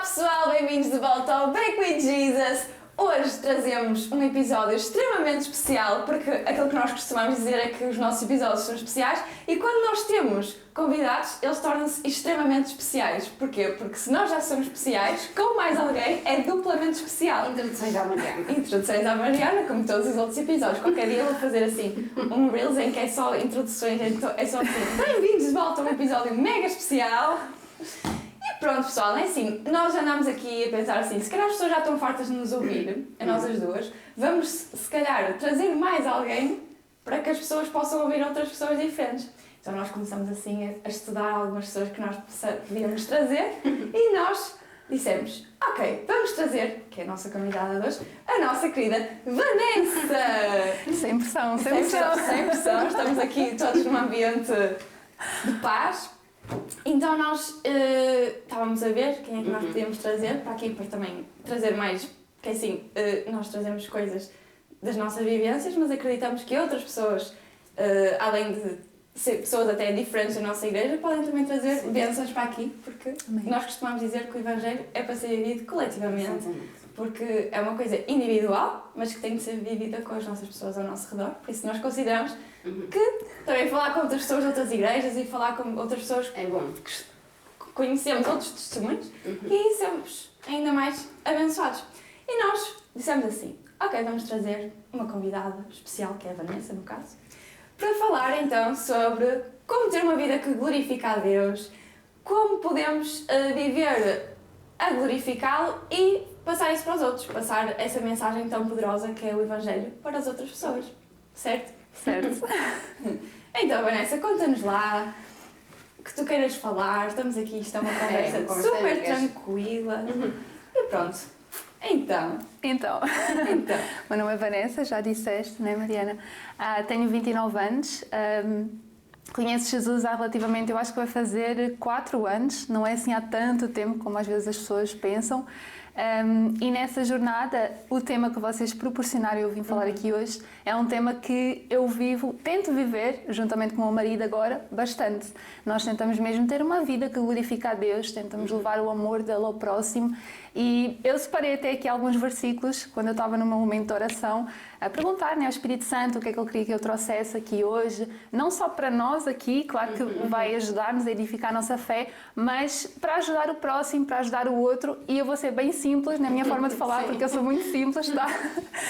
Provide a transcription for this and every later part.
pessoal, bem-vindos de volta ao Back with Jesus. Hoje trazemos um episódio extremamente especial, porque aquilo que nós costumamos dizer é que os nossos episódios são especiais e quando nós temos convidados, eles tornam-se extremamente especiais. Porquê? Porque se nós já somos especiais, com mais alguém é duplamente especial. Introduções à Mariana. Introduções à Mariana, como todos os outros episódios. Qualquer dia eu vou fazer assim um Reels em que é só introduções, é só assim, bem-vindos de volta a um episódio mega especial. E pronto pessoal, é assim, nós andamos aqui a pensar assim, se calhar as pessoas já estão fartas de nos ouvir, a nós as duas, vamos se calhar trazer mais alguém para que as pessoas possam ouvir outras pessoas diferentes. Então nós começamos assim a estudar algumas pessoas que nós podíamos trazer e nós dissemos, ok, vamos trazer, que é a nossa convidada de hoje, a nossa querida Vanessa! Sem pressão, sem pressão. Sem pressão, estamos aqui todos num ambiente de paz. Então nós estávamos a ver quem é que nós podíamos trazer para aqui, para também trazer mais, porque assim, nós trazemos coisas das nossas vivências, mas acreditamos que outras pessoas, além de ser pessoas até diferentes da nossa igreja, podem também trazer bênçãos para aqui, porque nós costumamos dizer que o Evangelho é para ser vivido coletivamente, porque é uma coisa individual, mas que tem de ser vivida com as nossas pessoas ao nosso redor, por isso nós consideramos que também falar com outras pessoas de outras igrejas e falar com outras pessoas é bom. Que conhecemos outros testemunhos e somos ainda mais abençoados. E nós dissemos assim, ok, vamos trazer uma convidada especial, que é a Vanessa no caso, para falar então sobre como ter uma vida que glorifica a Deus, como podemos viver a glorificá-lo e passar isso para os outros, passar essa mensagem tão poderosa que é o Evangelho para as outras pessoas, certo? Certo. Então Vanessa, conta-nos lá o que tu queiras falar, estamos aqui, isto é uma conversa super tranquila e pronto. Então, meu nome é Vanessa, já disseste, não é, Mariana? Tenho 29 anos, conheço Jesus há relativamente, eu acho que vai fazer 4 anos, não é assim há tanto tempo como às vezes as pessoas pensam. E nessa jornada, o tema que vocês proporcionaram, eu vim falar aqui hoje, é um tema que eu tento viver, juntamente com o meu marido agora, bastante. Nós tentamos mesmo ter uma vida que glorifica a Deus, tentamos levar o amor dele ao próximo. E eu separei até aqui alguns versículos, quando eu estava no meu momento de oração, a perguntar, né, ao Espírito Santo o que é que ele queria que eu trouxesse aqui hoje, não só para nós aqui, claro que vai ajudar-nos a edificar a nossa fé, mas para ajudar o próximo, para ajudar o outro, e eu vou ser bem simples na minha forma de falar, porque eu sou muito simples, tá?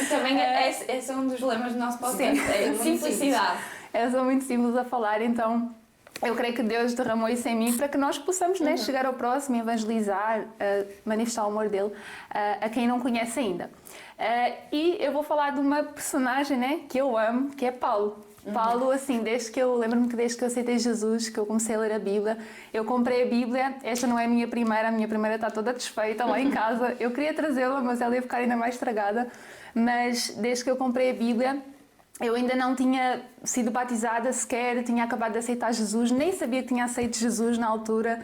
E também esse é um dos lemas do nosso podcast, é a simplicidade. Eu sou muito simples a falar, então eu creio que Deus derramou isso em mim para que nós possamos chegar ao próximo, evangelizar, manifestar o amor dele a quem não conhece ainda. E eu vou falar de uma personagem, né, que eu amo, que é Paulo. Paulo, assim, lembro-me que desde que eu aceitei Jesus, que eu comecei a ler a Bíblia, eu comprei a Bíblia, esta não é a minha primeira está toda desfeita lá em casa, eu queria trazê-la, mas ela ia ficar ainda mais estragada, mas desde que eu comprei a Bíblia, eu ainda não tinha sido batizada sequer, tinha acabado de aceitar Jesus, nem sabia que tinha aceito Jesus na altura,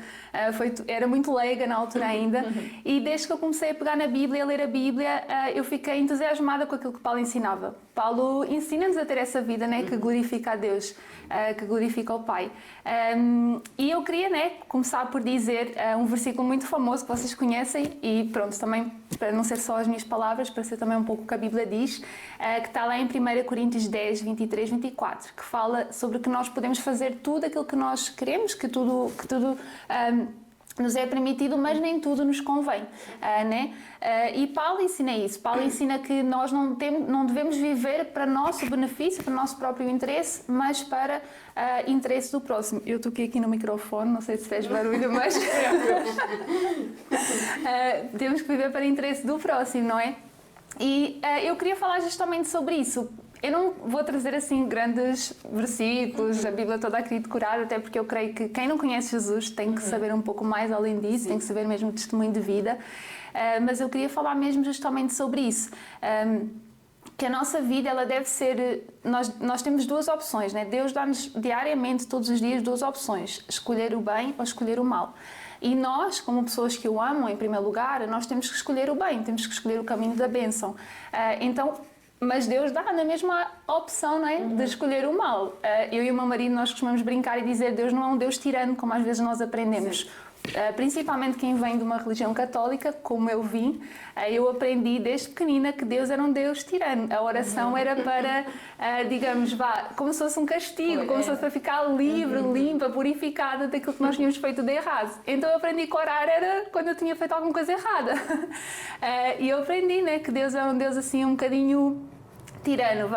era muito leiga na altura ainda, e desde que eu comecei a pegar na Bíblia, a ler a Bíblia, eu fiquei entusiasmada com aquilo que Paulo ensinava. Paulo ensina-nos a ter essa vida, né, que glorifica a Deus, que glorifica o Pai. E eu queria, né, começar por dizer um versículo muito famoso que vocês conhecem, e pronto, também para não ser só as minhas palavras, para ser também um pouco o que a Bíblia diz, que está lá em 1 Coríntios 10, 23, 24, que fala sobre que nós podemos fazer tudo aquilo que nós queremos, que tudo nos é permitido, mas nem tudo nos convém, né? E Paulo ensina isso. Paulo ensina que nós não devemos viver para nosso benefício, para o nosso próprio interesse, mas para interesse do próximo. Eu toquei aqui no microfone, não sei se fez barulho, mas temos que viver para interesse do próximo, não é? E eu queria falar justamente sobre isso. Eu não vou trazer assim grandes versículos, a Bíblia toda aqui decorada, até porque eu creio que quem não conhece Jesus tem que saber um pouco mais além disso, tem que saber mesmo o testemunho de vida, mas eu queria falar mesmo justamente sobre isso, que a nossa vida ela deve ser, nós temos 2 opções, né? Deus dá-nos diariamente, todos os dias, 2 opções, escolher o bem ou escolher o mal. E nós, como pessoas que o amam, em primeiro lugar, nós temos que escolher o bem, temos que escolher o caminho da bênção. Mas Deus dá na mesma opção, não é? De escolher o mal. Eu e o meu marido, nós costumamos brincar e dizer Deus não é um Deus tirano, como às vezes nós aprendemos. Principalmente quem vem de uma religião católica, como eu vim, eu aprendi desde pequenina que Deus era um Deus tirano. A oração era para, digamos, como se fosse um castigo, como se fosse para ficar livre, limpa, purificada daquilo que nós tínhamos feito de errado. Então eu aprendi que orar era quando eu tinha feito alguma coisa errada. E eu aprendi, né, que Deus é um Deus assim um bocadinho tirano,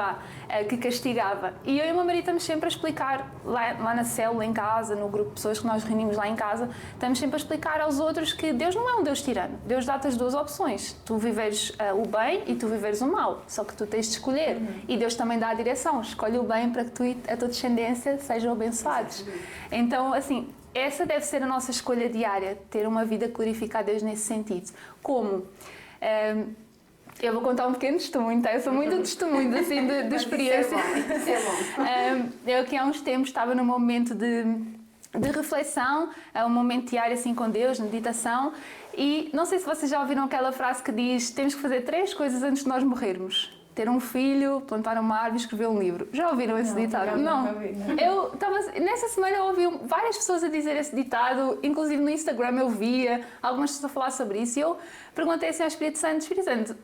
que castigava. E eu e o meu marido estamos sempre a explicar, lá na célula, em casa, no grupo de pessoas que nós reunimos lá em casa, estamos sempre a explicar aos outros que Deus não é um Deus tirano. Deus dá-te as duas opções. Tu viveres o bem e tu viveres o mal. Só que tu tens de escolher. E Deus também dá a direção. Escolhe o bem para que tu e a tua descendência sejam abençoados. Então, assim, essa deve ser a nossa escolha diária, ter uma vida que glorifica a Deus nesse sentido. Como? Eu vou contar um pequeno testemunho, tá? Eu sou muito testemunho assim, de experiência. Isso é bom. Eu aqui há uns tempos estava num momento de reflexão, um momento diário assim com Deus, de meditação, e não sei se vocês já ouviram aquela frase que diz: temos que fazer 3 coisas antes de nós morrermos. Ter um filho, plantar uma árvore e escrever um livro. Já ouviram esse ditado? Não. Eu estava, nessa semana eu ouvi várias pessoas a dizer esse ditado, inclusive no Instagram eu via algumas pessoas a falar sobre isso, e eu perguntei assim ao Espírito Santo: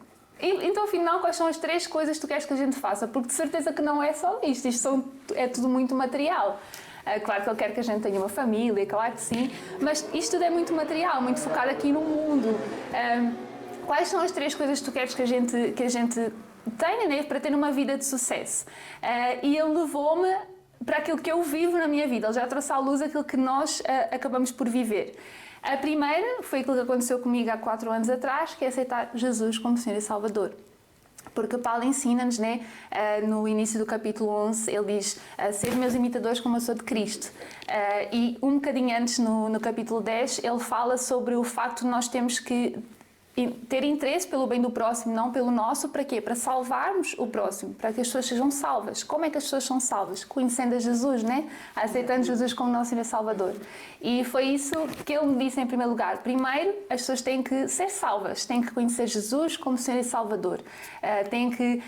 então, afinal, quais são as 3 coisas que tu queres que a gente faça? Porque de certeza que não é só isto. É tudo muito material. Claro que ele quer que a gente tenha uma família, claro que sim, mas isto tudo é muito material, muito focado aqui no mundo. Quais são as 3 coisas que tu queres que a gente tenha, né, para ter uma vida de sucesso? E ele levou-me para aquilo que eu vivo na minha vida. Ele já trouxe à luz aquilo que nós acabamos por viver. A primeira foi aquilo que aconteceu comigo há 4 anos atrás, que é aceitar Jesus como Senhor e Salvador. Porque Paulo ensina-nos, né, no início do capítulo 11, ele diz: sede meus imitadores como eu sou de Cristo. E um bocadinho antes, no capítulo 10, ele fala sobre o facto de nós termos que ter interesse pelo bem do próximo, não pelo nosso. Para quê? Para salvarmos o próximo, para que as pessoas sejam salvas. Como é que as pessoas são salvas? Conhecendo a Jesus, né? Aceitando Jesus como nosso Senhor e Salvador. E foi isso que ele me disse em primeiro lugar. Primeiro, as pessoas têm que ser salvas, têm que conhecer Jesus como Senhor e Salvador. Têm que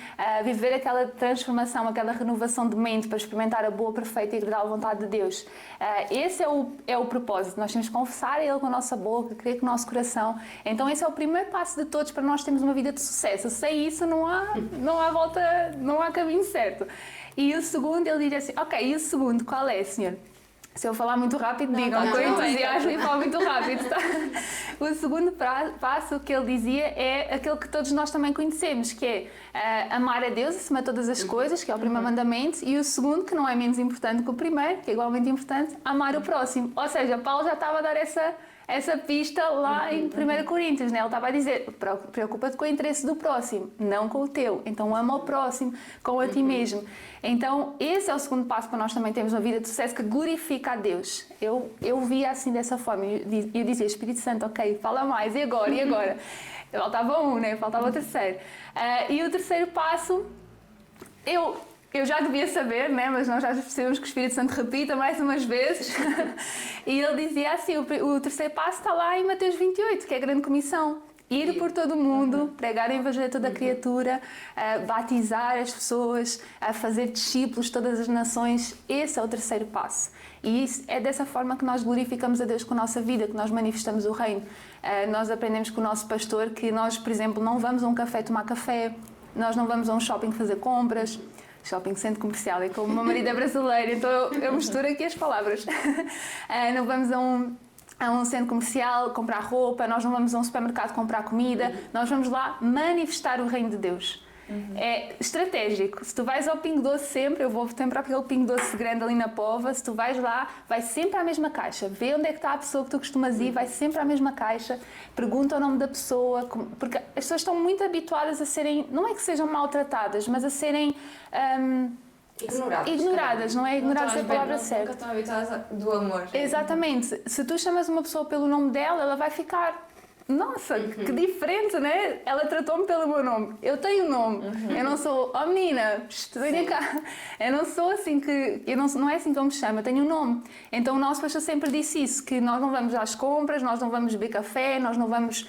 viver aquela transformação, aquela renovação de mente para experimentar a boa, perfeita e agradável vontade de Deus. Esse é o propósito. Nós temos que confessar a Ele com a nossa boca, crer com o nosso coração. Então esse é o primeiro passo de todos para nós termos uma vida de sucesso. Sem isso não há volta, não há caminho certo. E o segundo, ele diz assim: ok, e o segundo, qual é, Senhor? Se eu falar muito rápido, digam, com entusiasmo e falo muito rápido. Tá? O segundo passo que ele dizia é aquele que todos nós também conhecemos, que é amar a Deus acima de todas as coisas, que é o primeiro mandamento, e o segundo, que não é menos importante que o primeiro, que é igualmente importante, amar o próximo. Ou seja, Paulo já estava a dar essa pista lá em 1 Coríntios, né? Ele estava a dizer: preocupa-te com o interesse do próximo, não com o teu. Então ama o próximo com a ti mesmo. Então esse é o segundo passo para nós também termos uma vida de sucesso que glorifica a Deus. Eu via assim dessa forma, eu dizia: Espírito Santo, ok, fala mais, e agora? E agora? Faltava um, né? Faltava o terceiro. E o terceiro passo, eu já devia saber, né? Mas nós já percebemos que o Espírito Santo repita mais umas vezes. E ele dizia assim: o terceiro passo está lá em Mateus 28, que é a grande comissão. Ir por todo o mundo, pregar o Evangelho a toda a criatura, batizar as pessoas, fazer discípulos de todas as nações. Esse é o terceiro passo. E é dessa forma que nós glorificamos a Deus com a nossa vida, que nós manifestamos o reino. Nós aprendemos com o nosso pastor que nós, por exemplo, não vamos a um café tomar café, nós não vamos a um shopping fazer compras. Shopping, centro comercial, é como o meu marido é brasileiro, então eu misturo aqui as palavras. Não vamos a um centro comercial comprar roupa, nós não vamos a um supermercado comprar comida, nós vamos lá manifestar o reino de Deus. É estratégico. Se tu vais ao Pingo Doce sempre, eu vou sempre àquele Pingo Doce grande ali na Póvoa, se tu vais lá, vai sempre à mesma caixa, vê onde é que está a pessoa que tu costumas ir, vai sempre à mesma caixa, pergunta o nome da pessoa, porque as pessoas estão muito habituadas a serem, não é que sejam maltratadas, mas a serem ignoradas, não é? Ignoradas é a palavra certa. Nunca estão habituadas do amor. Exatamente. Se tu chamas uma pessoa pelo nome dela, ela vai ficar nossa, que diferente, né? Ela tratou-me pelo meu nome. Eu tenho um nome. Eu não sou, oh menina, venha cá. Eu não sou assim não é assim que eu me chamo, eu tenho um nome. Então o nosso pastor sempre disse isso, que nós não vamos às compras, nós não vamos beber café, nós não vamos,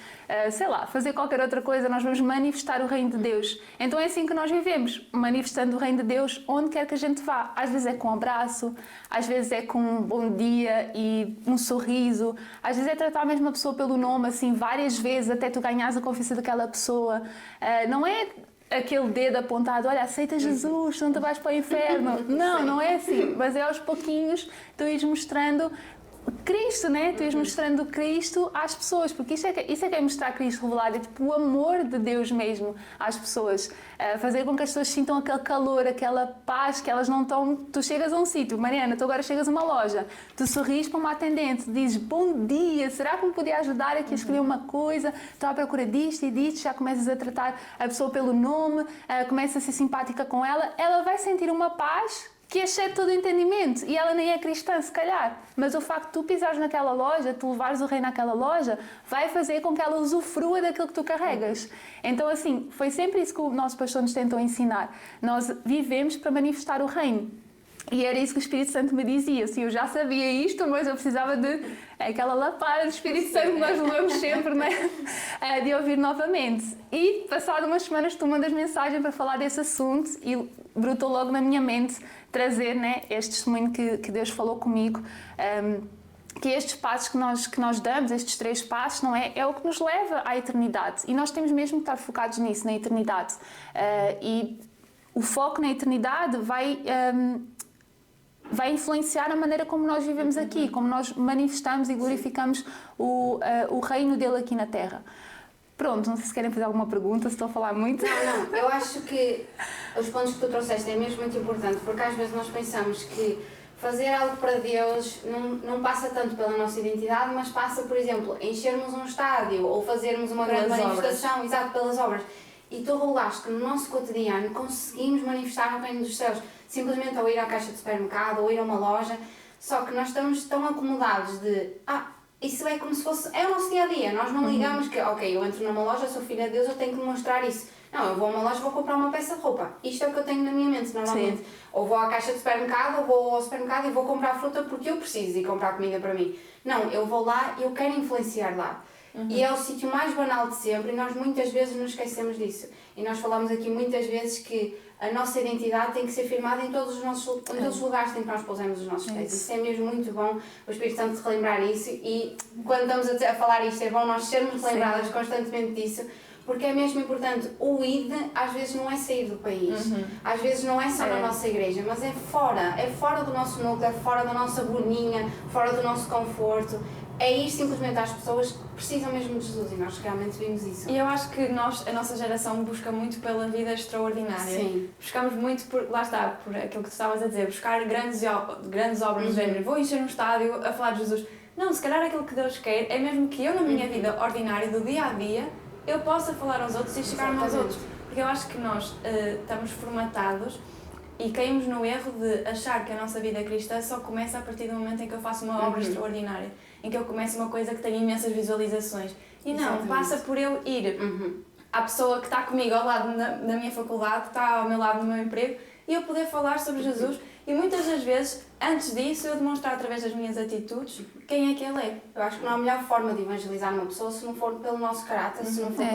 sei lá, fazer qualquer outra coisa, nós vamos manifestar o reino de Deus. Então é assim que nós vivemos, manifestando o reino de Deus onde quer que a gente vá. Às vezes é com um abraço, às vezes é com um bom dia e um sorriso, às vezes é tratar a mesma pessoa pelo nome, assim, várias vezes até tu ganhares a confiança daquela pessoa. Não é aquele dedo apontado, olha, aceita Jesus, senão tu vais para o inferno. Não é assim, mas é aos pouquinhos tu ires mostrando Cristo, né? Tu ias mostrando Cristo às pessoas, porque isso é que é mostrar Cristo revelado, é tipo o amor de Deus mesmo às pessoas, fazer com que as pessoas sintam aquele calor, aquela paz que elas não estão. Tu chegas a um sítio, Mariana, tu agora chegas a uma loja, tu sorris para uma atendente, dizes bom dia, será que me podia ajudar aqui a escolher uma coisa? Estou à procura disto e disto, já começas a tratar a pessoa pelo nome, começas a ser simpática com ela, ela vai sentir uma paz que excede todo o entendimento, e ela nem é cristã, se calhar, mas o facto de tu pisares naquela loja, tu levares o reino naquela loja, vai fazer com que ela usufrua daquilo que tu carregas. Então, assim, foi sempre isso que o nosso pastor nos tentou ensinar. Nós vivemos para manifestar o reino. E era isso que o Espírito Santo me dizia. Assim, eu já sabia isto, mas eu precisava de aquela lapada do Espírito Santo que nós levamos sempre, né? De ouvir novamente. E, passado umas semanas, tu mandas mensagem para falar desse assunto e brotou logo na minha mente trazer, né, este testemunho que Deus falou comigo. Que estes passos que nós damos, estes 3 passos, não é? É o que nos leva à eternidade. E nós temos mesmo que estar focados nisso, na eternidade. E o foco na eternidade vai influenciar a maneira como nós vivemos aqui, como nós manifestamos e glorificamos o reino dele aqui na Terra. Pronto, não sei se querem fazer alguma pergunta, se estou a falar muito. Não, eu acho que os pontos que tu trouxeste é mesmo muito importante, porque às vezes nós pensamos que fazer algo para Deus não passa tanto pela nossa identidade, mas passa, por exemplo, enchermos um estádio ou fazermos uma grande manifestação, exato, pelas obras. E tu revelaste que no nosso cotidiano conseguimos manifestar o reino dos céus, simplesmente ao ir à caixa de supermercado ou ir a uma loja, só que nós estamos tão acomodados de isso é como se fosse, é o nosso dia-a-dia, nós não ligamos que, ok, eu entro numa loja, sou filha de Deus, eu tenho que demonstrar isso. Não, eu vou a uma loja, vou comprar uma peça de roupa. Isto é o que eu tenho na minha mente, normalmente. Sim. Ou vou à caixa de supermercado, ou vou ao supermercado e vou comprar fruta porque eu preciso ir comprar comida para mim. Não, eu vou lá e eu quero influenciar lá. E é o sítio mais banal de sempre e nós muitas vezes nos esquecemos disso. E nós falamos aqui muitas vezes que a nossa identidade tem que ser firmada em todos os lugares em que nós pousamos os nossos pés. Isso é mesmo muito bom, o Espírito Santo de relembrar isso, e quando estamos a falar isto é bom nós sermos lembradas constantemente disso, porque é mesmo importante. O ID às vezes não é sair do país, às vezes não é só na nossa igreja, mas é fora do nosso núcleo, é fora da nossa boninha, fora do nosso conforto. É ir simplesmente às pessoas que precisam mesmo de Jesus, e nós realmente vimos isso. E eu acho que a nossa geração busca muito pela vida extraordinária. Sim. Buscamos muito lá está, por aquilo que tu estavas a dizer, buscar grandes obras do género. Vou encher um estádio a falar de Jesus. Não, se calhar aquilo que Deus quer é mesmo que eu, na minha vida ordinária, do dia a dia, eu possa falar aos outros e chegar-me aos outros. Porque eu acho que nós estamos formatados e caímos no erro de achar que a nossa vida cristã só começa a partir do momento em que eu faço uma obra extraordinária, em que eu começo uma coisa que tem imensas visualizações. E não, passa por eu ir à pessoa que está comigo ao lado na minha faculdade, que está ao meu lado no meu emprego, e eu poder falar sobre Jesus. E muitas das vezes, antes disso, eu demonstrar através das minhas atitudes quem é que ele é. Eu acho que não há melhor forma de evangelizar uma pessoa se não for pelo nosso caráter, se não for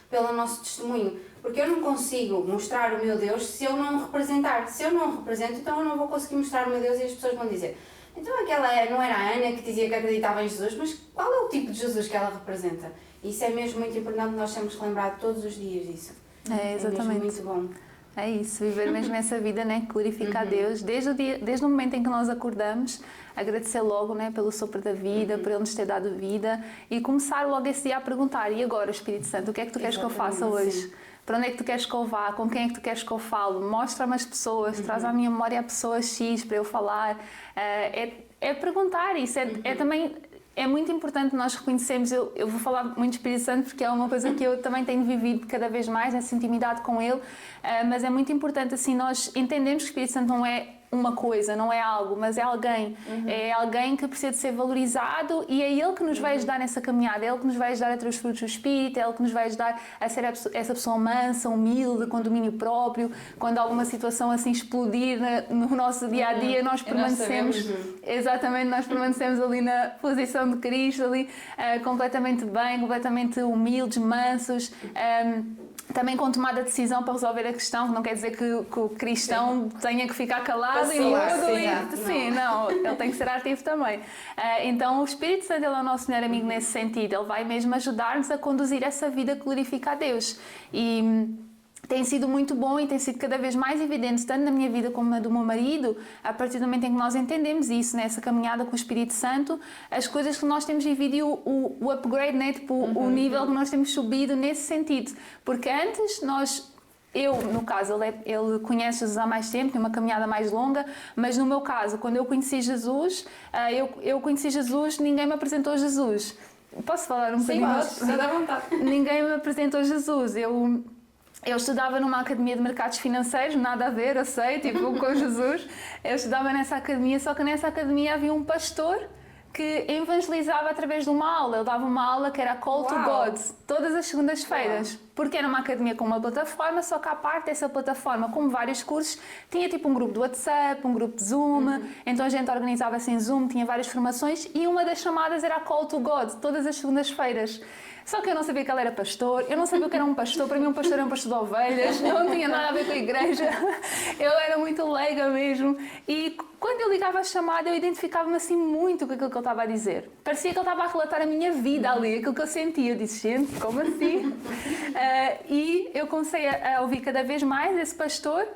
pelo nosso testemunho. Porque eu não consigo mostrar o meu Deus se eu não representar. Se eu não represento, então eu não vou conseguir mostrar o meu Deus, e as pessoas vão dizer: então aquela não era a Ana que dizia que acreditava em Jesus, mas qual é o tipo de Jesus que ela representa? Isso é mesmo muito importante, nós temos que lembrar todos os dias disso. Exatamente. É mesmo muito bom. É isso, viver mesmo essa vida, né, que glorifica a Deus, desde o momento em que nós acordamos, agradecer logo, né, pelo sopro da vida, por Ele nos ter dado vida, e começar logo esse dia a perguntar: e agora, Espírito Santo, o que é que tu queres que eu faça hoje? Sim. Para onde é que tu queres que eu vá? Com quem é que tu queres que eu falo? Mostra-me as pessoas, traz à minha memória a pessoa X para eu falar. É perguntar isso, também... É muito importante nós reconhecermos, eu vou falar muito do Espírito Santo porque é uma coisa que eu também tenho vivido cada vez mais, essa intimidade com Ele, mas é muito importante assim nós entendemos que o Espírito Santo não é uma coisa, não é algo, mas é alguém. É alguém que precisa de ser valorizado e é Ele que nos vai ajudar nessa caminhada, é Ele que nos vai ajudar a ter os frutos do Espírito, é Ele que nos vai ajudar a ser essa pessoa mansa, humilde, com domínio próprio. Quando alguma situação assim explodir no nosso dia-a-dia, nós permanecemos, exatamente, nós permanecemos ali na posição de Cristo, ali completamente bem, completamente humildes, mansos. Também com tomada de decisão para resolver a questão, que não quer dizer que o cristão tenha que ficar calado e mudo. Sim, não, ele tem que ser ativo também. Então o Espírito Santo é o nosso melhor amigo nesse sentido, ele vai mesmo ajudar-nos a conduzir essa vida que glorifica a Deus. E tem sido muito bom e tem sido cada vez mais evidente, tanto na minha vida como na do meu marido, a partir do momento em que nós entendemos isso, nessa caminhada com o Espírito Santo, as coisas que nós temos vivido e o upgrade, né? Tipo, o nível que nós temos subido nesse sentido. Porque antes no caso, ele conhece Jesus há mais tempo, tem uma caminhada mais longa, mas no meu caso, quando eu conheci Jesus, eu conheci Jesus, ninguém me apresentou Jesus. Posso falar um bocadinho? Sim, pode, dá vontade. Ninguém me apresentou Jesus. Eu estudava numa academia de mercados financeiros, nada a ver, eu sei, tipo, com Jesus. Eu estudava nessa academia, só que nessa academia havia um pastor que evangelizava através de uma aula. Ele dava uma aula que era a Call to God, todas as segundas-feiras. Porque era uma academia com uma plataforma, só que à parte dessa plataforma, como vários cursos, tinha tipo um grupo de WhatsApp, um grupo de Zoom, então a gente organizava-se em Zoom, tinha várias formações e uma das chamadas era a Call to God, todas as segundas-feiras. Só que eu não sabia que ele era pastor, eu não sabia o que era um pastor, para mim um pastor era um pastor de ovelhas, não tinha nada a ver com a igreja, eu era muito leiga mesmo. E quando eu ligava a chamada, eu identificava-me assim muito com aquilo que ele estava a dizer. Parecia que ele estava a relatar a minha vida ali, aquilo que eu sentia. Eu disse, gente, como assim? E eu comecei a ouvir cada vez mais esse pastor.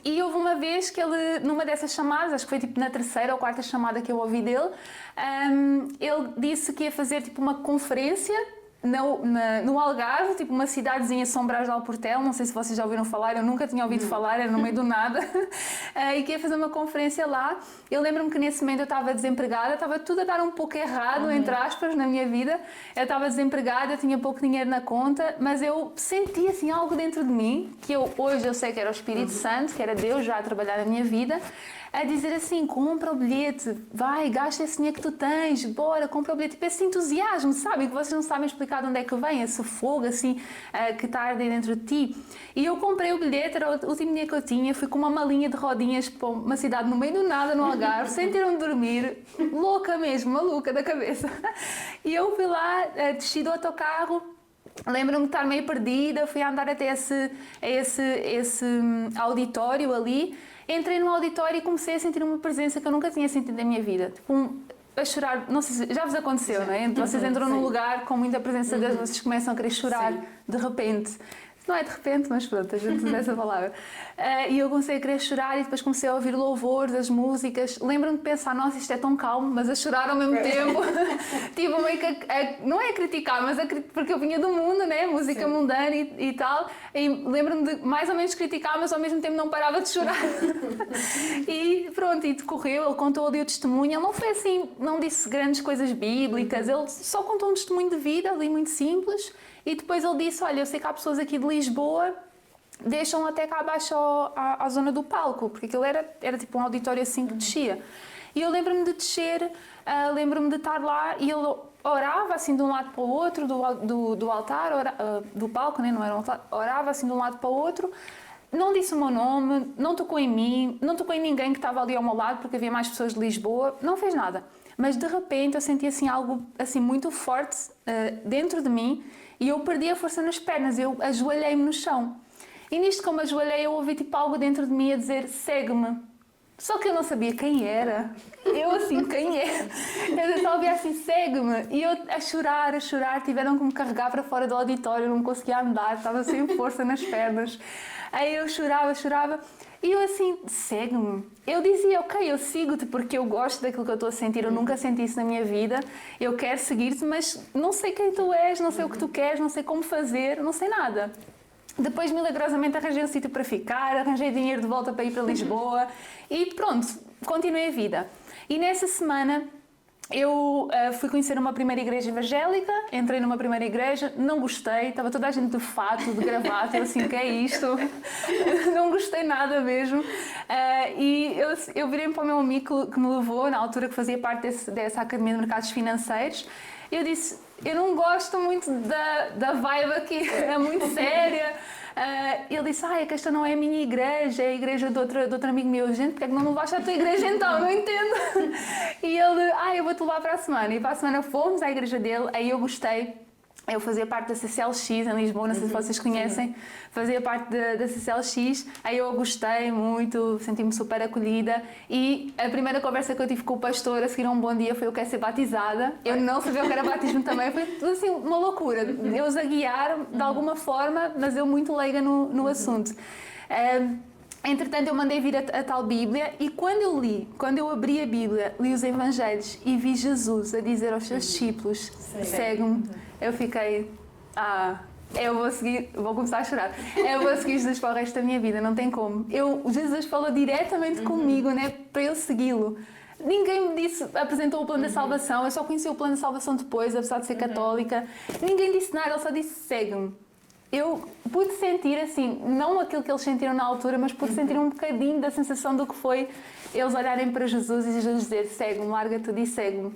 E houve uma vez que ele, numa dessas chamadas, acho que foi tipo na terceira ou quarta chamada que eu ouvi dele, ele disse que ia fazer tipo uma conferência no Algarve, tipo uma cidadezinha São Brás de Alportel, não sei se vocês já ouviram falar, eu nunca tinha ouvido falar, era no meio do nada, e que ia fazer uma conferência lá. Eu lembro-me que nesse momento eu estava desempregada, estava tudo a dar um pouco errado, entre aspas, na minha vida. Eu estava desempregada, eu tinha pouco dinheiro na conta, mas eu sentia assim algo dentro de mim, que hoje eu sei que era o Espírito Santo, que era Deus já a trabalhar na minha vida, a dizer assim, compra o bilhete, vai, gasta esse dinheiro que tu tens, bora, compra o bilhete. Tipo, esse entusiasmo, sabe? Que vocês não sabem explicar de onde é que vem, esse fogo assim, que está dentro de ti. E eu comprei o bilhete, era o último dia que eu tinha, fui com uma malinha de rodinhas para uma cidade no meio do nada, no Algarve, sem ter onde dormir, louca mesmo, maluca da cabeça. E eu fui lá, desci do autocarro, lembro-me de estar meio perdida, fui andar até esse auditório ali. Entrei no auditório e comecei a sentir uma presença que eu nunca tinha sentido na minha vida. Tipo, a chorar, não sei se já vos aconteceu, não é? Vocês entram num lugar com muita presença de Deus, vocês começam a querer chorar de repente. Não é de repente, mas pronto, a gente usa essa palavra. E eu comecei a querer chorar e depois comecei a ouvir louvores, as músicas. Lembro-me de pensar, nossa, isto é tão calmo, mas a chorar ao mesmo tempo. Tipo, meio que não é a criticar, mas porque eu vinha do mundo, né? Música mundana e tal. E lembro-me de mais ou menos criticar, mas ao mesmo tempo não parava de chorar. E pronto, e decorreu, ele contou ali o testemunho. Ele não foi assim, não disse grandes coisas bíblicas, ele só contou um testemunho de vida ali muito simples. E depois ele disse, olha, eu sei que há pessoas aqui de Lisboa, deixam até cá abaixo à zona do palco, porque aquilo era tipo um auditório assim que descia. E eu lembro-me de descer, lembro-me de estar lá e ele orava assim de um lado para o outro do altar, do palco, né? Não era um altar, orava assim de um lado para o outro, não disse o meu nome, não tocou em mim, não tocou em ninguém que estava ali ao meu lado, porque havia mais pessoas de Lisboa, não fez nada. Mas de repente eu senti assim algo assim muito forte dentro de mim, e eu perdi a força nas pernas, eu ajoelhei-me no chão. E nisto, como ajoelhei, eu ouvi tipo algo dentro de mim a dizer, segue-me. Só que eu não sabia quem era. Eu assim, quem é? Eu só ouvia assim, segue-me. E eu a chorar, tiveram que me carregar para fora do auditório, não conseguia andar, estava sem força nas pernas. Aí eu chorava. E eu assim, segue-me. Eu dizia, ok, eu sigo-te porque eu gosto daquilo que eu estou a sentir, eu nunca senti isso na minha vida, eu quero seguir-te, mas não sei quem tu és, não sei o que tu queres, não sei como fazer, não sei nada. Depois, milagrosamente, arranjei um sítio para ficar, arranjei dinheiro de volta para ir para Lisboa e pronto, continuei a vida. E nessa semana, eu fui conhecer uma primeira igreja evangélica, entrei numa primeira igreja, não gostei, estava toda a gente de fato, de gravata, eu assim, o que é isto? Não gostei nada mesmo. E eu virei para o meu amigo que me levou, na altura que fazia parte dessa Academia de Mercados Financeiros, e eu disse, eu não gosto muito da vibe aqui, é muito séria. Ele disse, é que esta não é a minha igreja, é a igreja de outro amigo meu. Gente, porque é que não levaste à tua igreja então? Não entendo. E ele, eu vou-te levar para a semana. E para a semana fomos à igreja dele, aí eu gostei. Eu fazia parte da CCLX em Lisboa, não sei se vocês conhecem, fazia parte da CCLX, aí eu gostei muito, senti-me super acolhida e a primeira conversa que eu tive com o pastor a seguir a um bom dia foi eu quero ser batizada. Eu não sabia o que era batismo também, foi tudo assim uma loucura, Deus a guiar de alguma forma, mas eu muito leiga no assunto. Entretanto, eu mandei vir a tal Bíblia e quando eu abri a Bíblia, li os Evangelhos e vi Jesus a dizer aos seus discípulos, segue-me, eu fiquei, eu vou seguir, vou começar a chorar, eu vou seguir Jesus para o resto da minha vida, não tem como. Jesus falou diretamente comigo, né, para eu segui-lo. Ninguém me apresentou o plano da salvação, eu só conheci o plano da salvação depois, apesar de ser católica. Ninguém disse nada, ele só disse, segue-me. Eu pude sentir assim, não aquilo que eles sentiram na altura, mas pude sentir um bocadinho da sensação do que foi eles olharem para Jesus e Jesus dizer, segue-me, larga tudo e segue-me.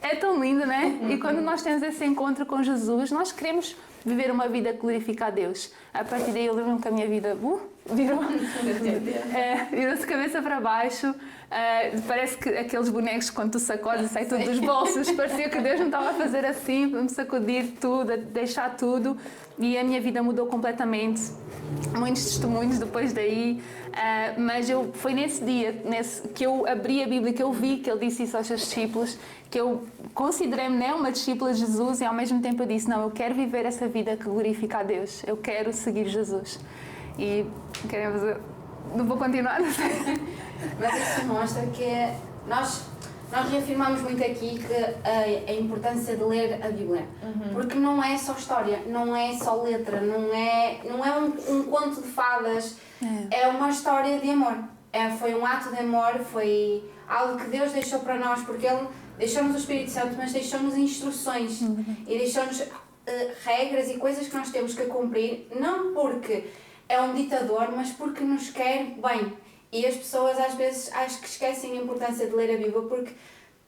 É tão lindo, não é? E quando nós temos esse encontro com Jesus, nós queremos viver uma vida que glorifica a Deus. A partir daí eu lembro-me que a minha vida virou-se de cabeça para baixo. Parece que aqueles bonecos quando tu sacodes e sai tudo dos bolsos, parecia que Deus não estava a fazer assim, para me sacudir tudo, a deixar tudo. E a minha vida mudou completamente. Muitos testemunhos depois daí, mas foi nesse dia que eu abri a Bíblia, que eu vi que ele disse isso aos seus discípulos, que eu considerei-me uma discípula de Jesus e ao mesmo tempo eu disse, não, eu quero viver essa vida que glorifica a Deus, eu quero seguir Jesus. E queremos... Não vou continuar, não sei. Mas isso mostra que nós reafirmamos muito aqui que a importância de ler a Bíblia. Porque não é só história, não é só letra, não é um conto de fadas, é uma história de amor. Foi um ato de amor, foi algo que Deus deixou para nós, porque Ele deixou-nos o Espírito Santo, mas deixou-nos instruções e deixou-nos regras e coisas que nós temos que cumprir, não porque é um ditador, mas porque nos quer bem. E as pessoas às vezes acho que esquecem a importância de ler a Bíblia porque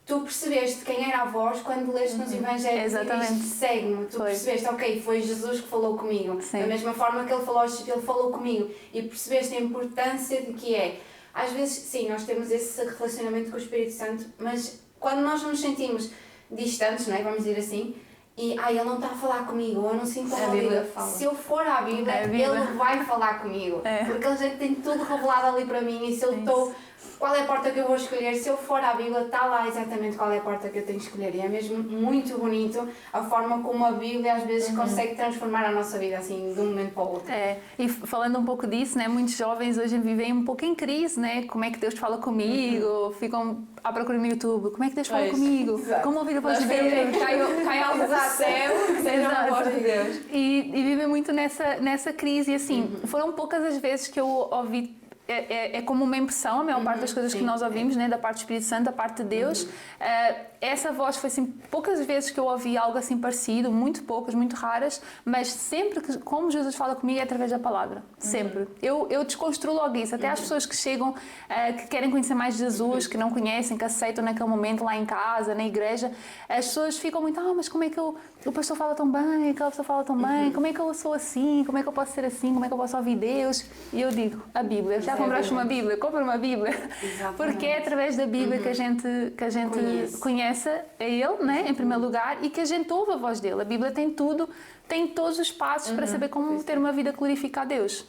tu percebeste quem era a voz quando leste nos Evangelhos e disse, segue-me. Tu percebeste, ok, foi Jesus que falou comigo. Sim. Da mesma forma que Ele falou comigo. E percebeste a importância de que é. Às vezes, sim, nós temos esse relacionamento com o Espírito Santo, mas quando nós nos sentimos distantes, não é? Vamos dizer assim, e ele não está a falar comigo, eu não sinto a Bíblia. Se eu for à Bíblia, Ele vai falar comigo. Porque Ele já tem tudo revelado ali para mim e se eu estou... Qual é a porta que eu vou escolher? Se eu for à Bíblia, está lá exatamente qual é a porta que eu tenho que escolher. E é mesmo muito bonito a forma como a Bíblia às vezes consegue transformar a nossa vida assim de um momento para o outro. E falando um pouco disso, né, muitos jovens hoje vivem um pouco em crise, né? Como é que Deus fala comigo? Ficam à procura no YouTube. Como é que Deus fala comigo? Exato. Como ouvir a voz de Deus? Cai algo do céu, que seja a voz de Deus. E vivem muito nessa crise. E assim, foram poucas as vezes que eu ouvi. É como uma impressão, a maior parte das coisas que nós ouvimos, né, da parte do Espírito Santo, da parte de Deus. Essa voz foi assim, poucas vezes que eu ouvi algo assim parecido, muito poucas, muito raras, mas sempre que, como Jesus fala comigo, é através da palavra. Sempre. Eu desconstruo logo isso. Até as pessoas que chegam, que querem conhecer mais Jesus, que não conhecem, que aceitam naquele momento lá em casa, na igreja, as pessoas ficam muito, mas como é que o pastor fala tão bem, aquela pessoa fala tão bem, como é que eu sou assim, como é que eu posso ser assim, como é que eu posso ouvir Deus? E eu digo, a Bíblia. Já compraste uma Bíblia? Compra uma Bíblia. Exatamente. Porque é através da Bíblia que a gente conhece a Ele, né, em primeiro lugar, e que a gente ouve a voz dele. A Bíblia tem tudo, tem todos os passos para saber como ter uma vida que glorifica a Deus.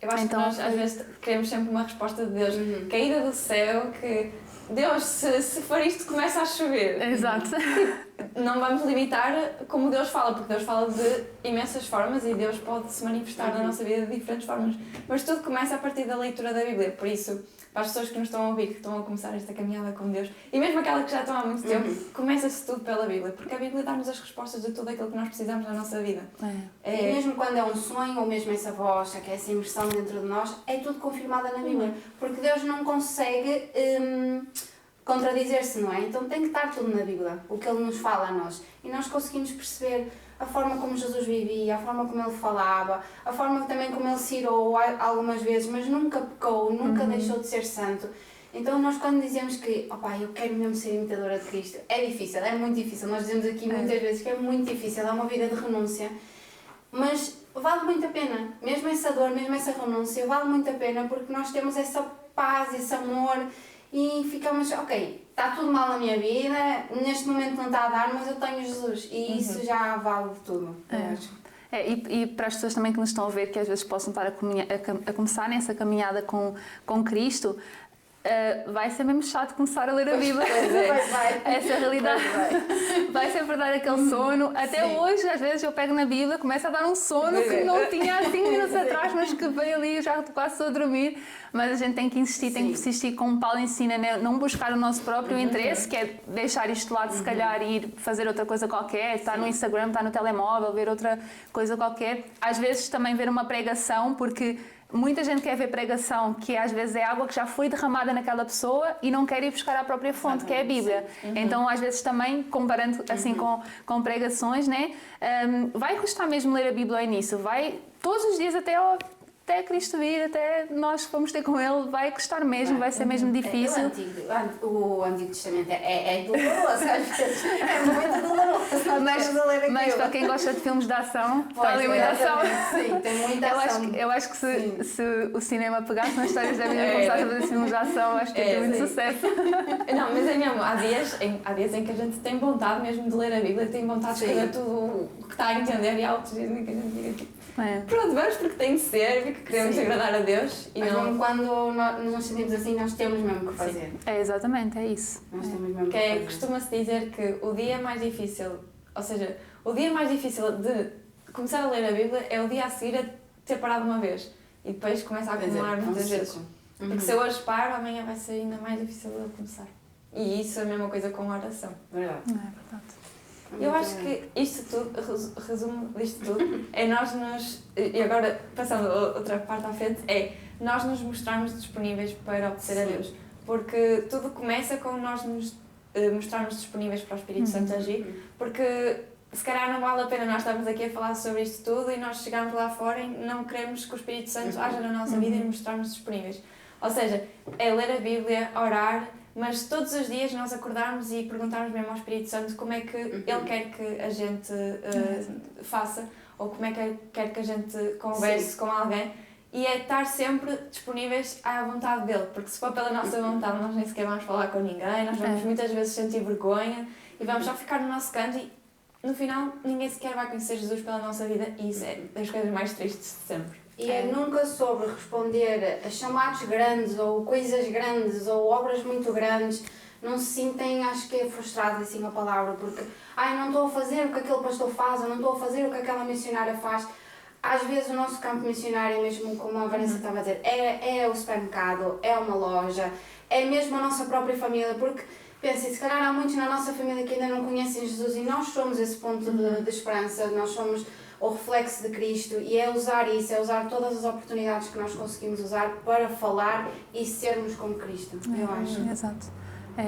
Eu acho que nós às vezes queremos sempre uma resposta de Deus caída do céu, que Deus, se for isto, começa a chover. Exato. Não vamos limitar como Deus fala, porque Deus fala de imensas formas e Deus pode se manifestar na nossa vida de diferentes formas. Mas tudo começa a partir da leitura da Bíblia. Por isso, para as pessoas que nos estão a ouvir, que estão a começar esta caminhada com Deus, e mesmo aquelas que já estão há muito tempo, começa-se tudo pela Bíblia, porque a Bíblia dá-nos as respostas de tudo aquilo que nós precisamos na nossa vida. E mesmo quando é um sonho, ou mesmo essa voz, que é essa imersão dentro de nós, é tudo confirmado na Bíblia. Porque Deus não consegue contradizer-se, não é? Então tem que estar tudo na Bíblia, o que Ele nos fala a nós. E nós conseguimos perceber a forma como Jesus vivia, a forma como Ele falava, a forma também como Ele se irou algumas vezes, mas nunca pecou, nunca deixou de ser santo. Então nós quando dizemos que, eu quero mesmo ser imitadora de Cristo, é difícil, é muito difícil. Nós dizemos aqui muitas vezes que é muito difícil, é uma vida de renúncia, mas vale muito a pena. Mesmo essa dor, mesmo essa renúncia, vale muito a pena porque nós temos essa paz, esse amor e ficamos, está tudo mal na minha vida, neste momento não está a dar, mas eu tenho Jesus e isso já vale de tudo. E para as pessoas também que nos estão a ver, que às vezes possam estar a começar nessa caminhada com Cristo, vai ser mesmo chato começar a ler a Bíblia. Essa é a realidade. Vai sempre dar aquele sono. Até hoje, às vezes, eu pego na Bíblia, começo a dar um sono que não tinha há 5 minutos atrás, mas que veio ali e já estou quase a dormir. Mas a gente tem que insistir, tem que persistir, como Paulo ensina, né? Não buscar o nosso próprio interesse, que é deixar isto de lado, se calhar, e ir fazer outra coisa qualquer, estar no Instagram, estar no telemóvel, ver outra coisa qualquer. Às vezes também ver uma pregação, porque muita gente quer ver pregação que às vezes é água que já foi derramada naquela pessoa e não quer ir buscar a própria fonte, que é a Bíblia. Então, às vezes também, comparando assim com pregações, né? Vai custar mesmo ler a Bíblia ao início. Vai todos os dias até Cristo vir, até nós fomos ter com Ele, vai custar mesmo, vai ser mesmo difícil. O Antigo Testamento é doloroso, às vezes é muito doloroso. Mas para quem gosta de filmes de ação, está ali muita ação. Sim, tem muita ação. Eu acho que se o cinema pegasse nas histórias da Bíblia e começasse a fazer filmes de ação, acho que ia ter muito sucesso. Não, mas é mesmo, há dias em que a gente tem vontade mesmo de ler a Bíblia, tem vontade de escrever tudo o que está a entender e há outros dias em que a gente diga tipo, pronto, vamos porque tem de ser, porque queremos agradar a Deus. Mas não... quando nos sentimos assim, nós temos mesmo que fazer. Exatamente, é isso. Nós temos mesmo que fazer. Costuma-se dizer que o dia mais difícil, ou seja, o dia mais difícil de começar a ler a Bíblia é o dia a seguir a ter parado uma vez e depois começa a acumular muitas vezes. Porque se eu hoje paro, amanhã vai ser ainda mais difícil de começar. E isso é a mesma coisa com a oração. Verdade. É verdade. Eu acho que isto tudo, resumo disto tudo, é nós nos, e agora passando outra parte à frente, é nós nos mostrarmos disponíveis para obedecer a Deus. Porque tudo começa com nós nos mostrarmos disponíveis para o Espírito Santo agir, porque se calhar não vale a pena nós estarmos aqui a falar sobre isto tudo e nós chegarmos lá fora e não queremos que o Espírito Santo haja na nossa vida e nos mostrarmos disponíveis. Ou seja, é ler a Bíblia, orar, mas todos os dias nós acordarmos e perguntarmos mesmo ao Espírito Santo como é que Ele quer que a gente faça ou como é que Ele quer que a gente converse com alguém e é estar sempre disponíveis à vontade dEle, porque se for pela nossa vontade nós nem sequer vamos falar com ninguém, nós vamos muitas vezes sentir vergonha e vamos só ficar no nosso canto e no final ninguém sequer vai conhecer Jesus pela nossa vida e isso é das coisas mais tristes de sempre. E é nunca sobre responder a chamados grandes ou coisas grandes ou obras muito grandes, não se sentem, acho que é frustrado assim a palavra, porque não estou a fazer o que aquele pastor faz, ou não estou a fazer o que aquela missionária faz. Às vezes o nosso campo missionário, mesmo como a Vanessa estava a dizer, é o supermercado, é uma loja, é mesmo a nossa própria família, porque pensem, se calhar há muitos na nossa família que ainda não conhecem Jesus e nós somos esse ponto de esperança, nós somos o reflexo de Cristo e é usar isso, é usar todas as oportunidades que nós conseguimos usar para falar e sermos como Cristo, eu acho. Exato.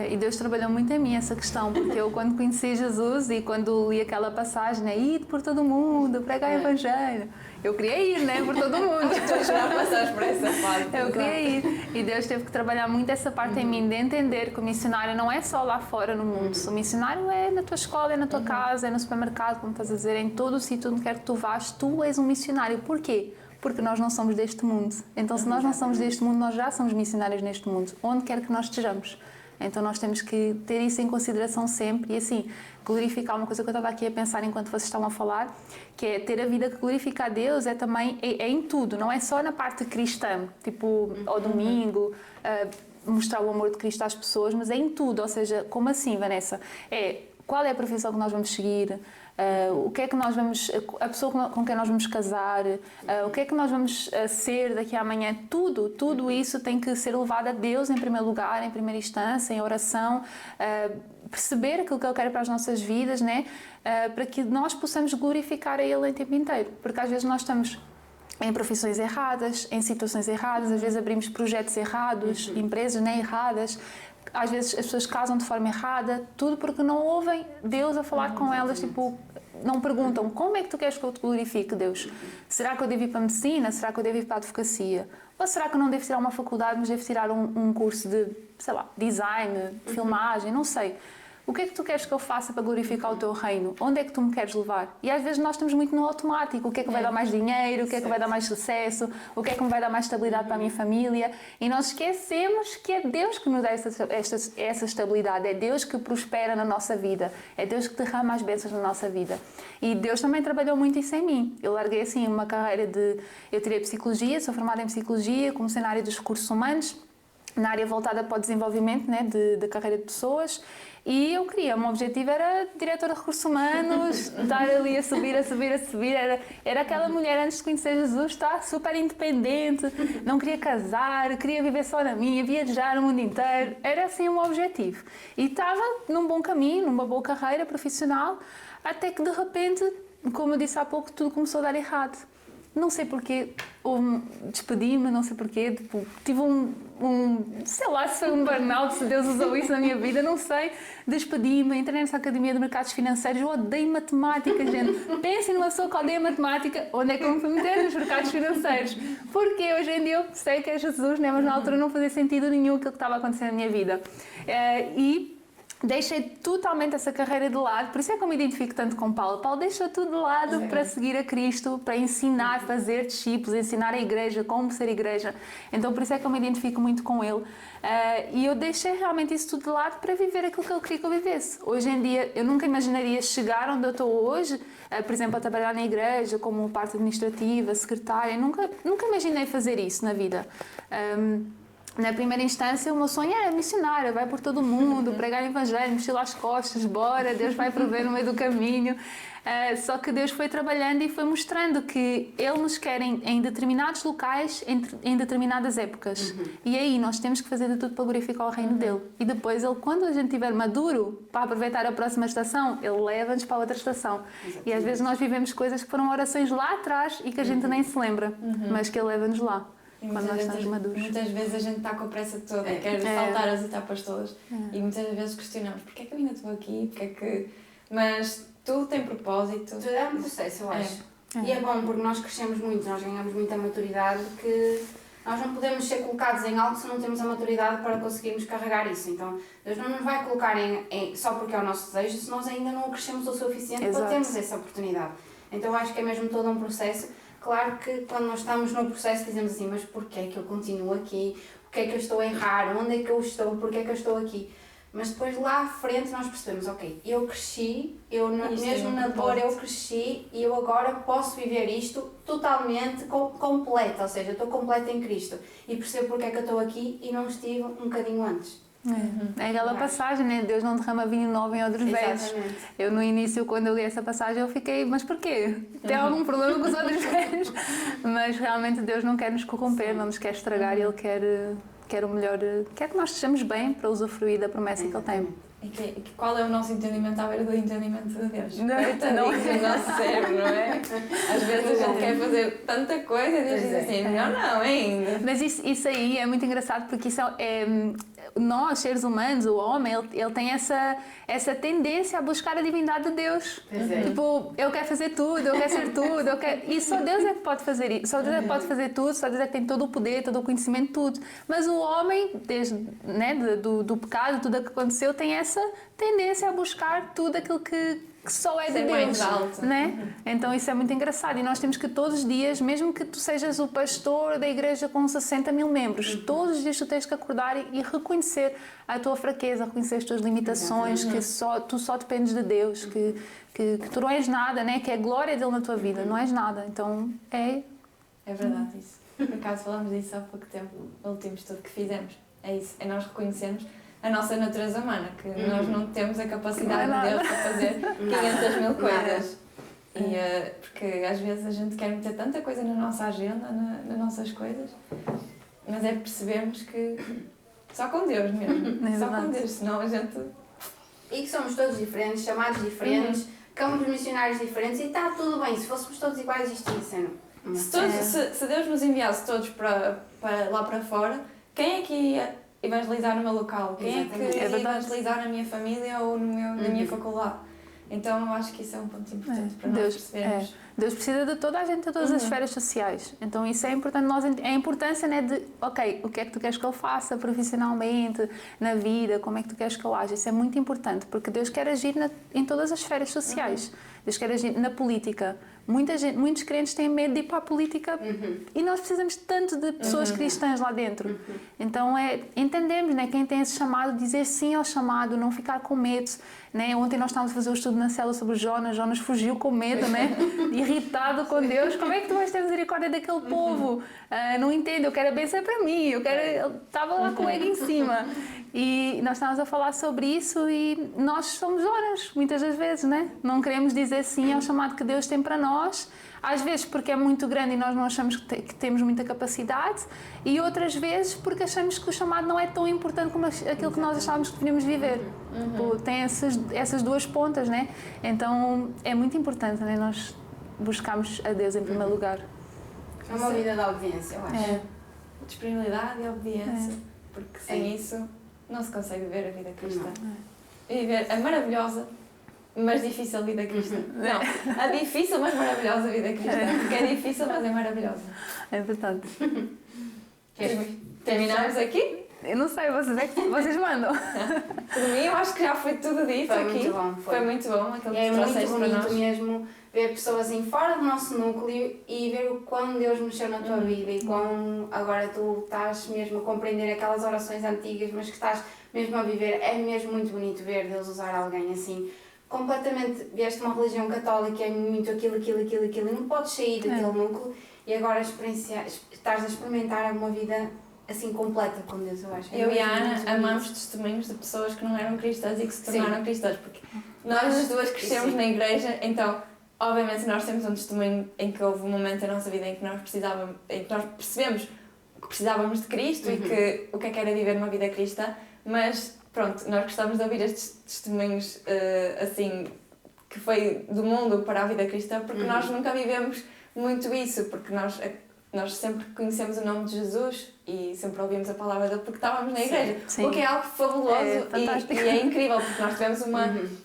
E Deus trabalhou muito em mim essa questão, porque eu quando conheci Jesus e quando li aquela passagem, ide por todo o mundo, pregar o Evangelho, eu queria ir, por todo o mundo. Tu já passaste por essa fase. Eu queria ir. E Deus teve que trabalhar muito essa parte em mim, de entender que o missionário não é só lá fora no mundo. O missionário é na tua escola, é na tua casa, é no supermercado, como estás a dizer, em todo o sítio onde quer que tu vás, tu és um missionário. Porquê? Porque nós não somos deste mundo. Então, se nós não somos deste mundo, nós já somos missionários neste mundo, onde quer que nós estejamos. Então nós temos que ter isso em consideração sempre e assim, glorificar uma coisa que eu estava aqui a pensar enquanto vocês estavam a falar, que é ter a vida que glorifica a Deus é também, é em tudo, não é só na parte cristã, tipo ao domingo, mostrar o amor de Cristo às pessoas, mas é em tudo, ou seja, como assim, Vanessa? Qual é a profissão que nós vamos seguir? O que é que nós vamos, a pessoa com quem nós vamos casar, o que é que nós vamos ser daqui a amanhã, tudo isso tem que ser levado a Deus em primeiro lugar, em primeira instância, em oração, perceber aquilo que Ele quer para as nossas vidas, para que nós possamos glorificar a Ele em tempo inteiro, porque às vezes nós estamos em profissões erradas, em situações erradas, às vezes abrimos projetos errados, empresas erradas, às vezes as pessoas casam de forma errada, tudo porque não ouvem Deus a falar com elas, tipo, não perguntam como é que tu queres que eu te glorifique, Deus? Será que eu devo ir para a medicina? Será que eu devo ir para a advocacia? Ou será que eu não devo tirar uma faculdade, mas devo tirar um curso de, sei lá, design, filmagem, não sei. O que é que tu queres que eu faça para glorificar o teu reino? Onde é que tu me queres levar? E às vezes nós estamos muito no automático. O que é que vai dar mais dinheiro? O que é que vai dar mais sucesso? O que é que me vai dar mais estabilidade para a minha família? E nós esquecemos que é Deus que nos dá essa estabilidade. É Deus que prospera na nossa vida. É Deus que derrama as bênçãos na nossa vida. E Deus também trabalhou muito isso em mim. Eu larguei assim uma carreira de... Eu tirei Psicologia, sou formada em Psicologia, comecei na área dos recursos humanos, na área voltada para o desenvolvimento, né, de carreira de pessoas. E eu queria, o meu objetivo era diretora de recursos humanos, estar ali a subir. Era aquela mulher antes de conhecer Jesus, está super independente, não queria casar, queria viver só na minha, viajar o mundo inteiro. Era assim o meu objetivo. E estava num bom caminho, numa boa carreira profissional, até que de repente, como eu disse há pouco, tudo começou a dar errado. Não sei porquê, despedi-me, não sei porquê, tipo, tive sei lá se foi um burnout, se Deus usou isso na minha vida, não sei. Despedi-me, entrei nessa academia de mercados financeiros, eu odeio matemática, gente. Pensem numa pessoa que odeia matemática, onde é que eu me fui meter? Nos mercados financeiros. Porque hoje em dia eu sei que é Jesus, né? Mas na altura não fazia sentido nenhum aquilo que estava acontecendo na minha vida. E deixei totalmente essa carreira de lado, por isso é que eu me identifico tanto com Paulo. Paulo deixou tudo de lado para seguir a Cristo, para ensinar, fazer discípulos, ensinar a igreja, como ser igreja. Então por isso é que eu me identifico muito com ele. E eu deixei realmente isso tudo de lado para viver aquilo que ele queria que eu vivesse. Hoje em dia eu nunca imaginaria chegar onde eu estou hoje, por exemplo, a trabalhar na igreja como parte administrativa, secretária. Nunca imaginei fazer isso na vida. Na primeira instância, o meu sonho era missionária, vai por todo o mundo, pregar o evangelho, mochila às costas, bora, Deus vai prover no meio do caminho. Só que Deus foi trabalhando e foi mostrando que Ele nos quer em determinados locais, em determinadas épocas. E aí nós temos que fazer de tudo para glorificar o reino dEle. E depois, Ele, quando a gente estiver maduro, para aproveitar a próxima estação, Ele leva-nos para outra estação. E às vezes nós vivemos coisas que foram orações lá atrás e que a gente nem se lembra, mas que Ele leva-nos lá. E muitas vezes a gente está com a pressa toda, quer saltar as etapas todas. E muitas vezes questionamos, porquê é que eu ainda estou aqui? Mas tudo tem propósito. Tudo é um processo, eu acho. E é bom porque nós crescemos muito, nós ganhamos muita maturidade, que nós não podemos ser colocados em algo se não temos a maturidade para conseguirmos carregar isso. Então, Deus não nos vai colocar só porque é o nosso desejo, se nós ainda não crescemos o suficiente para termos essa oportunidade. Então, eu acho que é mesmo todo um processo. Claro que quando nós estamos no processo dizemos assim, mas porquê é que eu continuo aqui? O que é que eu estou a errar? Onde é que eu estou? Porquê é que eu estou aqui? Mas depois lá à frente nós percebemos, ok, eu cresci, mesmo na dor eu cresci e eu agora posso viver isto totalmente completa, ou seja, eu estou completa em Cristo e percebo porque é que eu estou aqui e não estive um bocadinho antes. É aquela passagem, né? Deus não derrama vinho novo em odres velhos. Eu no início, quando eu li essa passagem, eu fiquei, mas porquê? Tem algum problema com os odres velhos? Mas realmente Deus não quer nos corromper, não nos quer estragar, Ele quer o melhor, quer que nós estejamos bem para usufruir da promessa que Ele tem. E qual é o nosso entendimento à beira do entendimento de Deus? Não é o nosso cérebro, não é? Às vezes a gente quer fazer tanta coisa e Deus diz assim, melhor não ainda. Mas isso aí é muito engraçado porque isso nós, seres humanos, o homem, ele tem essa tendência a buscar a divindade de Deus. Tipo, eu quero fazer tudo, eu quero ser tudo, e só Deus é que pode fazer isso, só Deus é que pode fazer tudo, só Deus é que tem todo o poder, todo o conhecimento, tudo. Mas o homem, desde do pecado, tudo o que aconteceu, tem essa tendência a buscar tudo aquilo que só é de Deus, né? Então isso é muito engraçado e nós temos que todos os dias, mesmo que tu sejas o pastor da igreja com 60 mil membros, todos os dias tu tens que acordar e reconhecer a tua fraqueza, reconhecer as tuas limitações, que tu só dependes de Deus, que tu não és nada, né? Que é a glória dele na tua vida, não és nada. Então é verdade isso. Por acaso falamos disso há pouco tempo, no último estudo que fizemos. É isso, é nós reconhecermos a nossa natureza humana, que nós não temos a capacidade de Deus para fazer 500 mil coisas. Porque às vezes a gente quer meter tanta coisa na nossa agenda, nas nossas coisas, mas é percebermos que só com Deus mesmo, só com Deus, senão a gente... E que somos todos diferentes, chamados diferentes, campos missionários diferentes e está tudo bem, se fôssemos todos iguais isto ia ser... Se Deus nos enviasse todos para lá para fora, quem é que ia evangelizar no meu local? Quem é Exatamente. que É verdade. evangelizar na minha família ou na minha faculdade? Então eu acho que isso é um ponto importante para nós percebermos. Deus precisa de toda a gente, de todas as esferas sociais. Então isso é importante, a importância, né, de, ok, o que é que tu queres que eu faça profissionalmente, na vida, como é que tu queres que eu aja? Isso é muito importante, porque Deus quer agir em todas as esferas sociais. Deus quer agir na política. Muitos crentes têm medo de ir para a política e nós precisamos tanto de pessoas cristãs lá dentro. Então entendemos, né, quem tem esse chamado, dizer sim ao chamado, não ficar com medo. Né? Ontem nós estávamos a fazer o estudo na célula sobre Jonas. Jonas fugiu com medo, né? Irritado com Deus. Como é que tu vais ter misericórdia daquele povo? Não entendo, eu quero a bênção para mim. Ele estava lá com o ego em cima. E nós estávamos a falar sobre isso e nós somos Jonas, muitas das vezes, né? Não queremos dizer sim ao chamado que Deus tem para nós. Às vezes porque é muito grande e nós não achamos que temos muita capacidade, e outras vezes porque achamos que o chamado não é tão importante como aquilo que nós achávamos que deveríamos viver. Tem essas duas pontas, né? Então é muito importante, né, nós buscarmos a Deus em primeiro lugar. É uma vida de obediência, eu acho. Disponibilidade e obediência, porque sem isso não se consegue viver a vida cristã. Viver a maravilhosa, mas difícil vida cristã. Não, a difícil, mas maravilhosa vida cristã. Porque é difícil, mas é maravilhosa. É verdade. Terminamos aqui? Eu não sei, vocês mandam. Por mim, eu acho que já foi tudo dito Foi aqui. muito bom, Foi muito bom aquilo que É tu muito trouxeste para bonito nós. mesmo ver pessoas assim fora do nosso núcleo e ver o quão Deus mexeu na tua vida e quão agora tu estás mesmo a compreender aquelas orações antigas, mas que estás mesmo a viver. É mesmo muito bonito ver Deus usar alguém assim. Completamente, vieste uma religião católica, é muito aquilo, e não podes sair daquele núcleo e agora estás a experimentar uma vida assim completa com Deus, eu acho. Eu e a mesmo Ana muito amamos bonito. testemunhos de pessoas que não eram cristãs e que se Sim. tornaram cristãs, porque nós as duas crescemos Sim. na igreja, então obviamente nós temos um testemunho em que houve um momento na nossa vida em que nós percebemos que precisávamos de Cristo e que o que era viver uma vida cristã, mas pronto, nós gostamos de ouvir estes testemunhos assim, que foi do mundo para a vida cristã, porque nós nunca vivemos muito isso, porque nós sempre conhecemos o nome de Jesus e sempre ouvimos a palavra dele porque estávamos na igreja, Sim. o que é algo fabuloso e é incrível, porque nós tivemos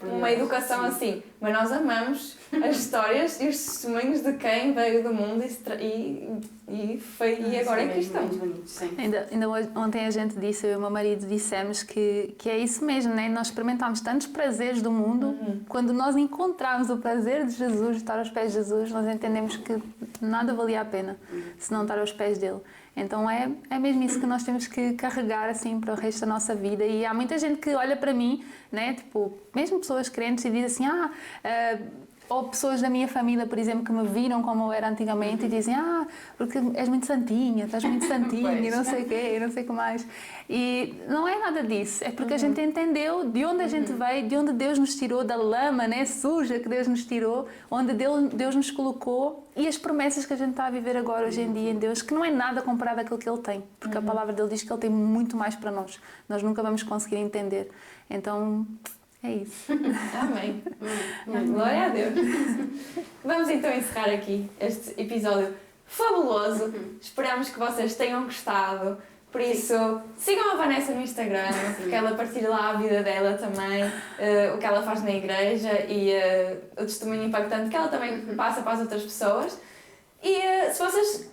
uma educação assim, mas nós amamos as histórias e os testemunhos de quem veio do mundo e agora é cristão. Muito bonito, sim. Ainda ontem a gente disse, eu e o meu marido dissemos que é isso mesmo, né? Nós experimentámos tantos prazeres do mundo, quando nós encontramos o prazer de Jesus, estar aos pés de Jesus, nós entendemos que nada valia a pena se não estar aos pés dele. Então é mesmo isso que nós temos que carregar assim para o resto da nossa vida. E há muita gente que olha para mim, né, tipo, mesmo pessoas crentes, e diz assim, ou pessoas da minha família, por exemplo, que me viram como eu era antigamente e dizem, porque és muito santinha, estás muito santinha e não sei o quê, e não sei o que mais. E não é nada disso, é porque a gente entendeu de onde a gente veio, de onde Deus nos tirou, da lama, né, suja que Deus nos tirou, onde Deus nos colocou, e as promessas que a gente está a viver agora, hoje em dia, em Deus, que não é nada comparado àquilo que Ele tem, porque a palavra dele diz que Ele tem muito mais para nós. Nós nunca vamos conseguir entender. Então, é isso. Amém. Glória a Deus. Vamos então encerrar aqui este episódio fabuloso. Esperamos que vocês tenham gostado. Por isso, sigam a Vanessa no Instagram, porque ela partilha lá a vida dela também, o que ela faz na igreja e o testemunho impactante que ela também passa para as outras pessoas. E se vocês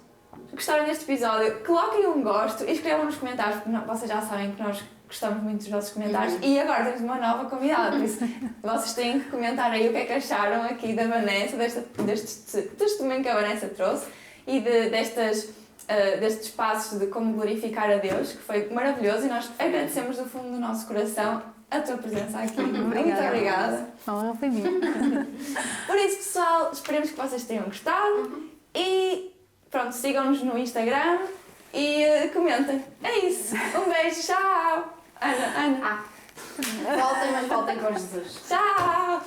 gostaram deste episódio, coloquem um gosto e escrevam nos comentários, porque vocês já sabem que nós gostamos muito dos vossos comentários. E agora temos uma nova convidada, por isso vocês têm que comentar aí o que é que acharam aqui da Vanessa, deste testemunho que a Vanessa trouxe e destes passos de como glorificar a Deus, que foi maravilhoso, e nós agradecemos do fundo do nosso coração a tua presença aqui. Muito obrigada. Não, foi minha. Por isso, pessoal, esperemos que vocês tenham gostado e pronto, sigam-nos no Instagram e comentem. É isso. Um beijo, tchau! Ana. Voltem, mas voltem com Jesus. Tchau!